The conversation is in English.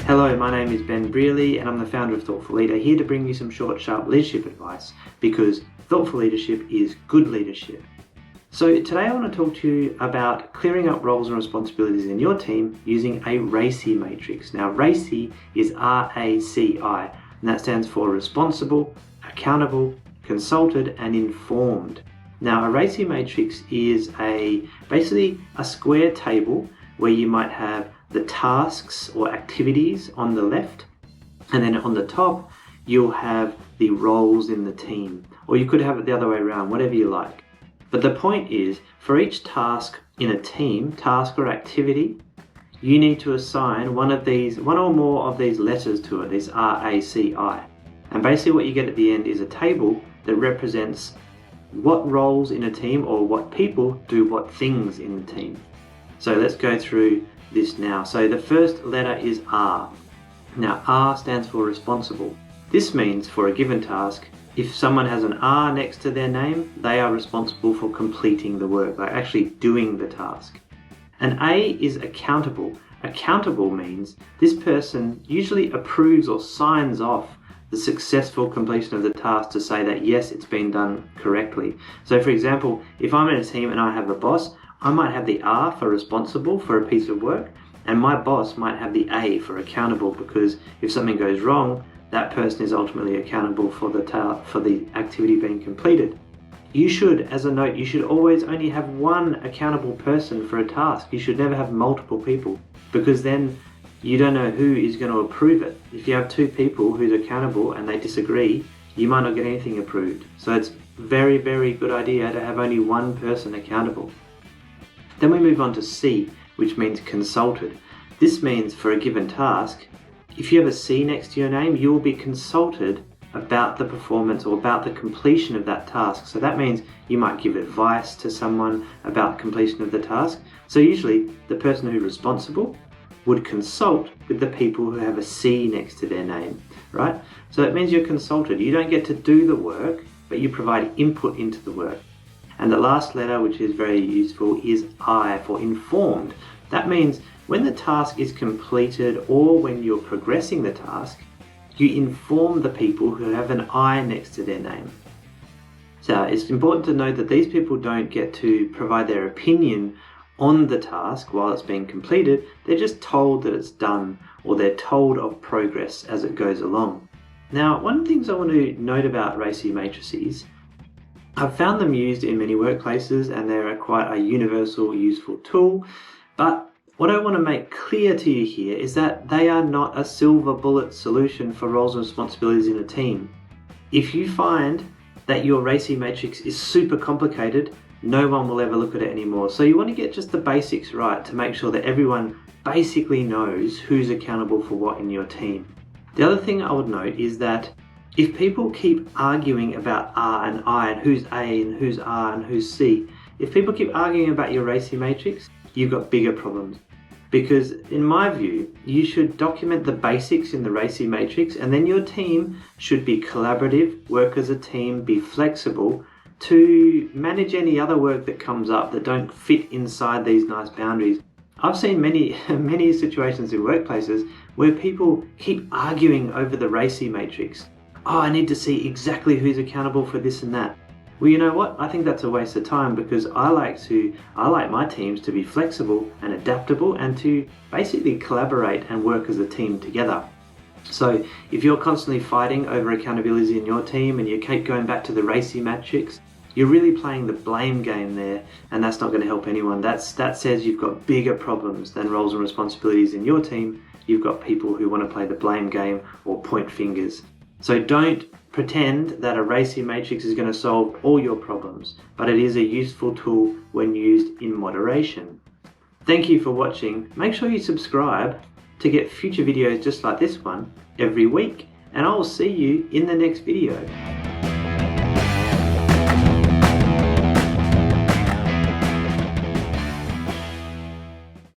Hello, my name is Ben Brearley and I'm the founder of Thoughtful Leader, here to bring you some short, sharp leadership advice because thoughtful leadership is good leadership. So today I want to talk to you about clearing up roles and responsibilities in your team using a RACI matrix. Now RACI is R-A-C-I and that stands for responsible, accountable, consulted and informed. Now a RACI matrix is basically a square table where you might have the tasks or activities on the left, and then on the top you'll have the roles in the team, or you could have it the other way around, whatever you like. But the point is, for each task in a team, task or activity, you need to assign one or more of these letters to it, this RACI. And basically what you get at the end is a table that represents what roles in a team or what people do what things in the team. So let's go through this now. So the first letter is R. Now R stands for responsible. This means for a given task, if someone has an R next to their name, they are responsible for completing the work, like actually doing the task. And A is accountable. Accountable means this person usually approves or signs off the successful completion of the task to say that yes, it's been done correctly. So for example, if I'm in a team and I have a boss, I might have the R for responsible for a piece of work, and my boss might have the A for accountable, because if something goes wrong, that person is ultimately accountable for the activity being completed. You should, as a note, you should always only have one accountable person for a task. You should never have multiple people, because then you don't know who is going to approve it. If you have two people who's accountable and they disagree, you might not get anything approved. So it's very, very good idea to have only one person accountable. Then we move on to C, which means consulted. This means for a given task, if you have a C next to your name, you will be consulted about the performance or about the completion of that task. So that means you might give advice to someone about completion of the task. So usually the person who's responsible would consult with the people who have a C next to their name, right? So it means you're consulted. You don't get to do the work, but you provide input into the work. And the last letter, which is very useful, is I for informed. That means when the task is completed or when you're progressing the task, you inform the people who have an I next to their name. So it's important to note that these people don't get to provide their opinion on the task while it's being completed. They're just told that it's done, or they're told of progress as it goes along. Now, one of the things I want to note about RACI matrices, I've found them used in many workplaces and they're quite a universal, useful tool. But what I want to make clear to you here is that they are not a silver bullet solution for roles and responsibilities in a team. If you find that your RACI matrix is super complicated, no one will ever look at it anymore. So you want to get just the basics right to make sure that everyone basically knows who's accountable for what in your team. The other thing I would note is that if people keep arguing about R and I and who's A and who's R and who's C, if people keep arguing about your RACI matrix, you've got bigger problems. Because in my view, you should document the basics in the RACI matrix, and then your team should be collaborative, work as a team, be flexible to manage any other work that comes up that don't fit inside these nice boundaries. I've seen many situations in workplaces where people keep arguing over the RACI matrix. Oh, I need to see exactly who's accountable for this and that. Well, you know what? I think that's a waste of time, because I like my teams to be flexible and adaptable and to basically collaborate and work as a team together. So if you're constantly fighting over accountability in your team and you keep going back to the RACI matrix, you're really playing the blame game there, and that's not going to help anyone. That says you've got bigger problems than roles and responsibilities in your team. You've got people who want to play the blame game or point fingers. So don't pretend that a RACI matrix is going to solve all your problems, but it is a useful tool when used in moderation. Thank you for watching. Make sure you subscribe to get future videos just like this one every week, and I will see you in the next video.